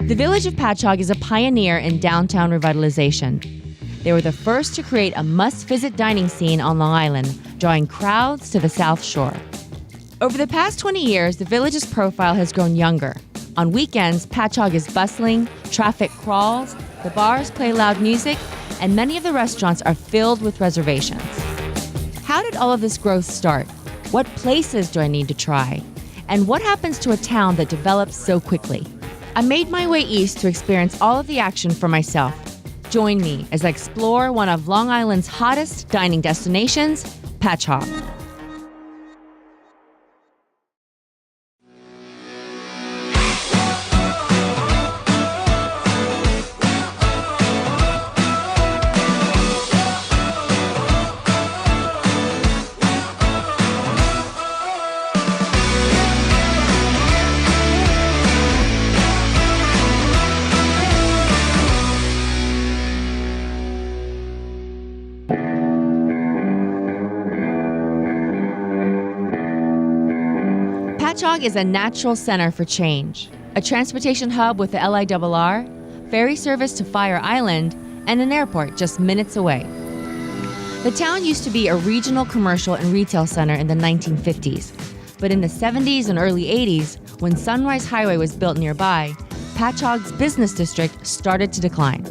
The village of Patchogue is a pioneer in downtown revitalization. They were the first to create a must-visit dining scene on Long Island, drawing crowds to the South Shore. Over the past 20 years, the village's profile has grown younger. On weekends, Patchogue is bustling, traffic crawls, the bars play loud music, and many of the restaurants are filled with reservations. How did all of this growth start? What places do I need to try? And what happens to a town that develops so quickly? I made my way east to experience all of the action for myself. Join me as I explore one of Long Island's hottest dining destinations, Patchogue. Patchogue is a natural center for change, a transportation hub with the LIRR, ferry service to Fire Island, and an airport just minutes away. The town used to be a regional commercial and retail center in the 1950s, but in the 70s and early 80s, when Sunrise Highway was built nearby, Patchogue's business district started to decline.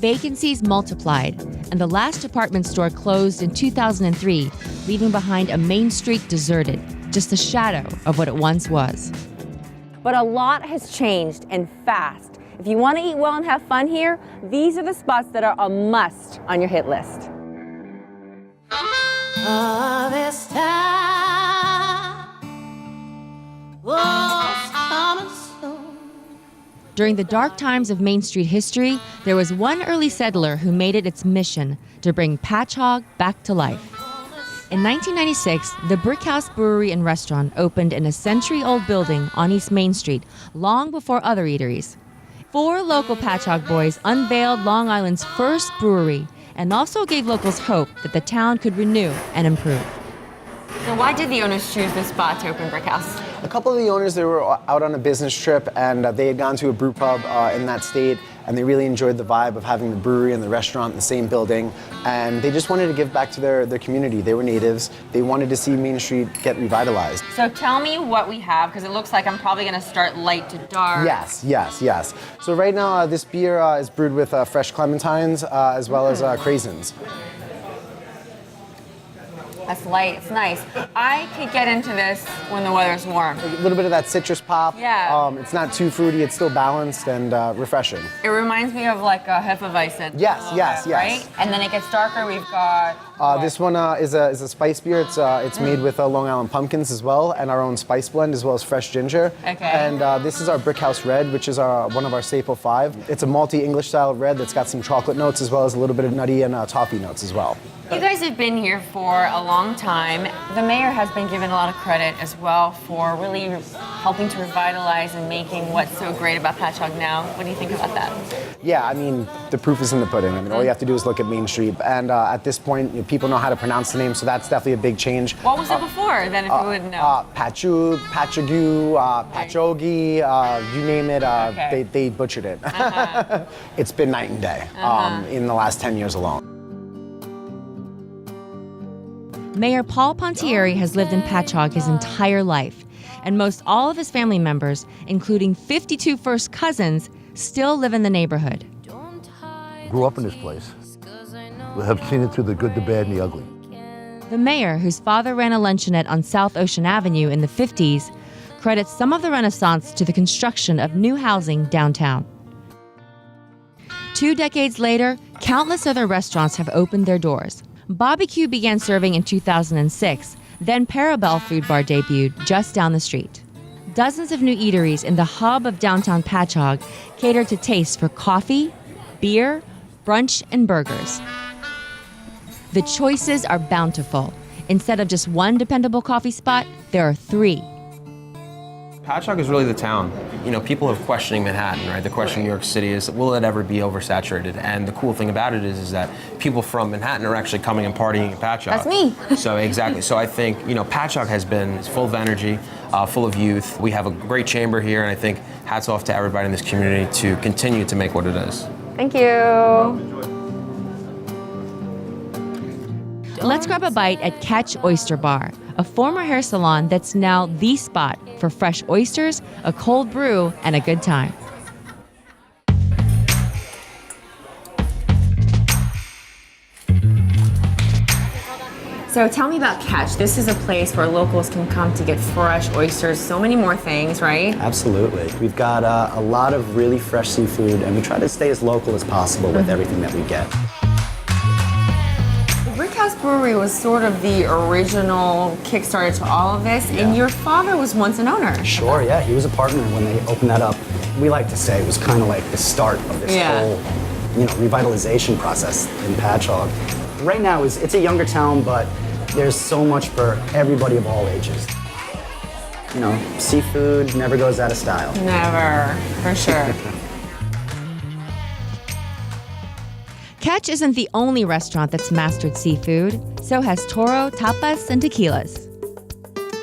Vacancies multiplied, and the last department store closed in 2003, leaving behind a main street deserted, just a shadow of what it once was. But a lot has changed, and fast. If you want to eat well and have fun here, these are the spots that are a must on your hit list. During the dark times of Main Street history, there was one early settler who made it its mission to bring Patchogue back to life. In 1996, the Brickhouse Brewery and Restaurant opened in a century-old building on East Main Street, long before other eateries. 4 local Patchogue boys unveiled Long Island's first brewery and also gave locals hope that the town could renew and improve. So why did the owners choose this spot to open Brickhouse? A couple of the owners, they were out on a business trip, and they had gone to a brew pub in that state, and they really enjoyed the vibe of having the brewery and the restaurant in the same building, and they just wanted to give back to their community. They were natives. They wanted to see Main Street get revitalized. So tell me what we have, because it looks like I'm probably going to start light to dark. Yes. So right now, this beer is brewed with fresh clementines as well as craisins. That's light, it's nice. I could get into this when the weather's warm. A little bit of that citrus pop. Yeah. It's not too fruity, it's still balanced and refreshing. It reminds me of like a Hefeweizen. Yes. Right? And then it gets darker, we've got... This one is a spice beer. It's made with Long Island pumpkins as well, and our own spice blend as well as fresh ginger. Okay. And this is our Brickhouse Red, which is one of our staple 5. It's a malty English style red that's got some chocolate notes as well as a little bit of nutty and toffee notes as well. You guys have been here for a long time. The mayor has been given a lot of credit as well for really helping to revitalize and making what's so great about Patchogue now. What do you think about that? Yeah, I mean, the proof is in the pudding. I mean, all you have to do is look at Main Street. And at this point, people know how to pronounce the name, so that's definitely a big change. What was it before, then, if you wouldn't know? Patchogue, Patchogue, you name it, Okay. they butchered it. Uh-huh. It's been night and day in the last 10 years alone. Mayor Paul Pontieri has lived in Patchogue his entire life, and most all of his family members, including 52 first cousins, still live in the neighborhood. Grew up in this place. We have seen it through the good, the bad, and the ugly. The mayor, whose father ran a luncheonette on South Ocean Avenue in the 50s, credits some of the Renaissance to the construction of new housing downtown. 2 decades later, countless other restaurants have opened their doors. Bobby Q began serving in 2006, then Parabelle Food Bar debuted just down the street. Dozens of new eateries in the hub of downtown Patchogue cater to tastes for coffee, beer, brunch, and burgers. The choices are bountiful. Instead of just one dependable coffee spot, there are 3. Patchogue is really the town. You know, people are questioning Manhattan, right? They're questioning New York City is, will it ever be oversaturated? And the cool thing about it is that people from Manhattan are actually coming and partying in Patchogue. That's me. So exactly. So I think, you know, Patchogue has been full of energy, full of youth. We have a great chamber here, and I think hats off to everybody in this community to continue to make what it is. Thank you. Let's grab a bite at Catch Oyster Bar, a former hair salon that's now the spot for fresh oysters, a cold brew, and a good time. So tell me about Catch. This is a place where locals can come to get fresh oysters, so many more things, right? Absolutely. We've got a lot of really fresh seafood, and we try to stay as local as possible with everything that we get. The Brickhouse Brewery was sort of the original Kickstarter to all of this, and your father was once an owner. Sure, yeah, he was a partner when they opened that up. We like to say it was kind of like the start of this whole, revitalization process in Patchogue. Right now, it's a younger town, but there's so much for everybody of all ages. You know, seafood never goes out of style. Never, for sure. Catch isn't the only restaurant that's mastered seafood. So has Toro, tapas, and tequilas.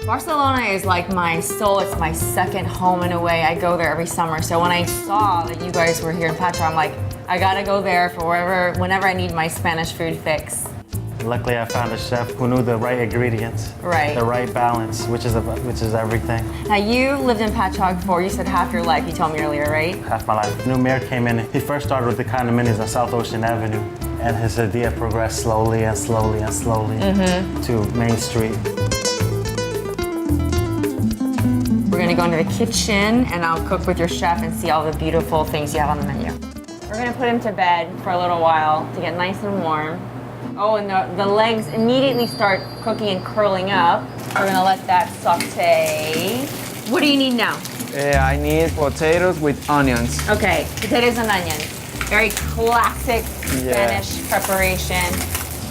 Barcelona is like my soul. It's my second home in a way. I go there every summer. So when I saw that you guys were here in Patchogue, I'm like, I gotta go there for whenever I need my Spanish food fix. Luckily, I found a chef who knew the right ingredients, the right balance, which is everything. Now you lived in Patchogue for, you said half your life, you told me earlier, right? Half my life. New mayor came in. He first started with the condominiums on South Ocean Avenue, and his idea progressed slowly and slowly and slowly to Main Street. We're gonna go into the kitchen, and I'll cook with your chef and see all the beautiful things you have on the menu. We're gonna put him to bed for a little while to get nice and warm. Oh, and the legs immediately start cooking and curling up. We're gonna let that saute. What do you need now? I need potatoes with onions. Okay, potatoes and onions. Very classic Spanish preparation.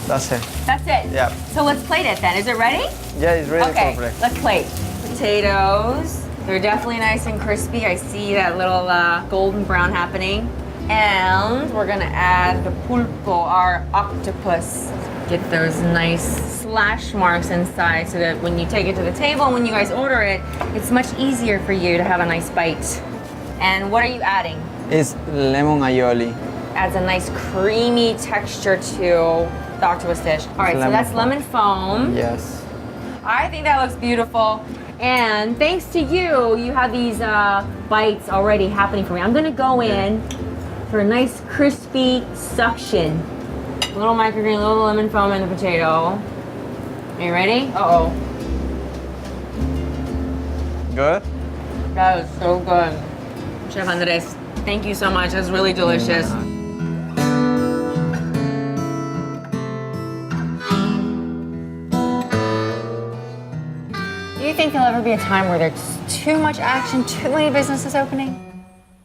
That's it. That's it? Yeah. So let's plate it then. Is it ready? Yeah, it's ready Okay, for plate. let's plate. Potatoes. They're definitely nice and crispy. I see that little golden brown happening. And we're gonna add the pulpo, our octopus. Get those nice slash marks inside so that when you take it to the table, when you guys order it, it's much easier for you to have a nice bite. And what are you adding? It's lemon aioli. Adds a nice creamy texture to the octopus dish. All right, so Lemon that's foam. lemon foam. Yes. I think that looks beautiful. And thanks to you, you have these bites already happening for me. I'm gonna go in for a nice crispy suction. A little microgreen, a little lemon foam in the potato. Are you ready? Uh-oh. Good? That is so good. Chef Andres, thank you so much. That's really delicious. Do you think there'll ever be a time where there's too much action, too many businesses opening?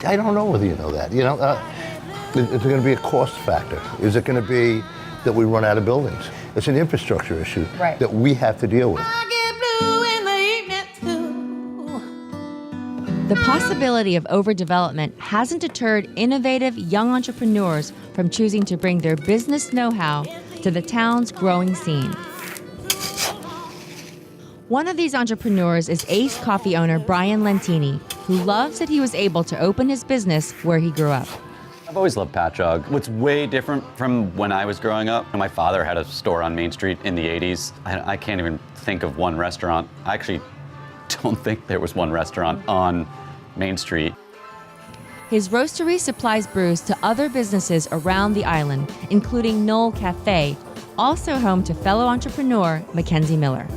I don't know whether you know that. You know, is it going to be a cost factor? Is it going to be that we run out of buildings? It's an infrastructure issue that we have to deal with. The possibility of overdevelopment hasn't deterred innovative young entrepreneurs from choosing to bring their business know-how to the town's growing scene. One of these entrepreneurs is Ace Coffee owner Brian Lentini, who loves that he was able to open his business where he grew up. I've always loved Patchogue. What's way different from when I was growing up, my father had a store on Main Street in the 80s. I can't even think of one restaurant. I actually don't think there was one restaurant on Main Street. His roastery supplies brews to other businesses around the island, including Knoll Cafe, also home to fellow entrepreneur Mackenzie Miller.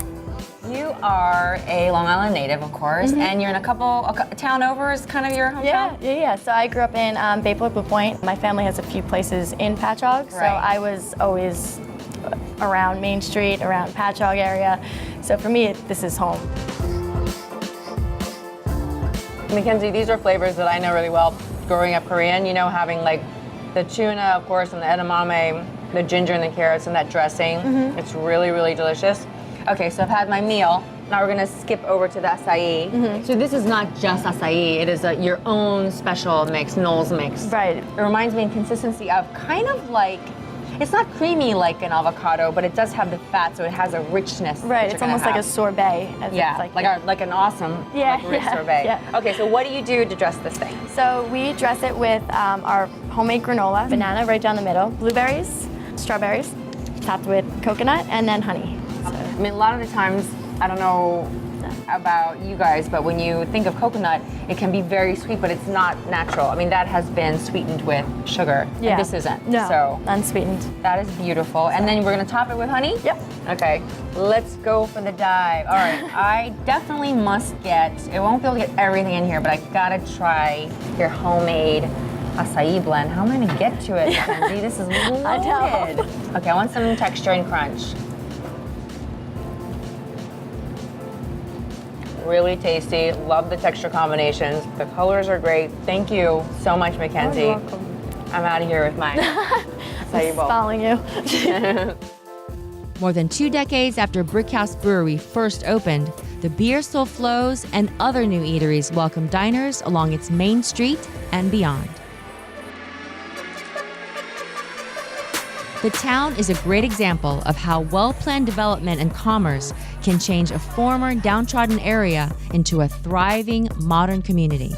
You are a Long Island native, of course, and you're in a town over is kind of your hometown? Yeah. So I grew up in Bayport, Blue Point. My family has a few places in Patchogue, so I was always around Main Street, around Patchogue area. So for me, this is home. Mackenzie, these are flavors that I know really well. Growing up Korean, you know, having like the tuna, of course, and the edamame, the ginger and the carrots and that dressing. It's really, really delicious. Okay, so I've had my meal. Now we're gonna skip over to the acai. So this is not just acai, it is your own special mix, Noel's mix. Right. It reminds me in consistency of kind of like, it's not creamy like an avocado, but it does have the fat, so it has a richness. Right, it's almost like a sorbet. Yeah, it's like an awesome rich sorbet. Yeah. Okay, so what do you do to dress this thing? So we dress it with our homemade granola, banana right down the middle, blueberries, strawberries, topped with coconut, and then honey. I mean, a lot of the times, I don't know about you guys, but when you think of coconut, it can be very sweet, but it's not natural. I mean, that has been sweetened with sugar, and this isn't. No, so unsweetened. that is beautiful. And then we're gonna top it with honey? Yep. Okay, let's go for the dive. All right, I definitely must get, I won't be able to get everything in here, but I gotta try your homemade acai blend. How am I gonna get to it, Mackenzie? This is loaded. I know. Okay, I want some texture and crunch. Really tasty. Love the texture combinations. The colors are great. Thank you so much, Mackenzie. You're welcome. I'm out of here with mine. acai bowl. Following you. More than 2 decades after Brickhouse Brewery first opened, the beer still flows and other new eateries welcome diners along its main street and beyond. The town is a great example of how well-planned development and commerce can change a former downtrodden area into a thriving modern community.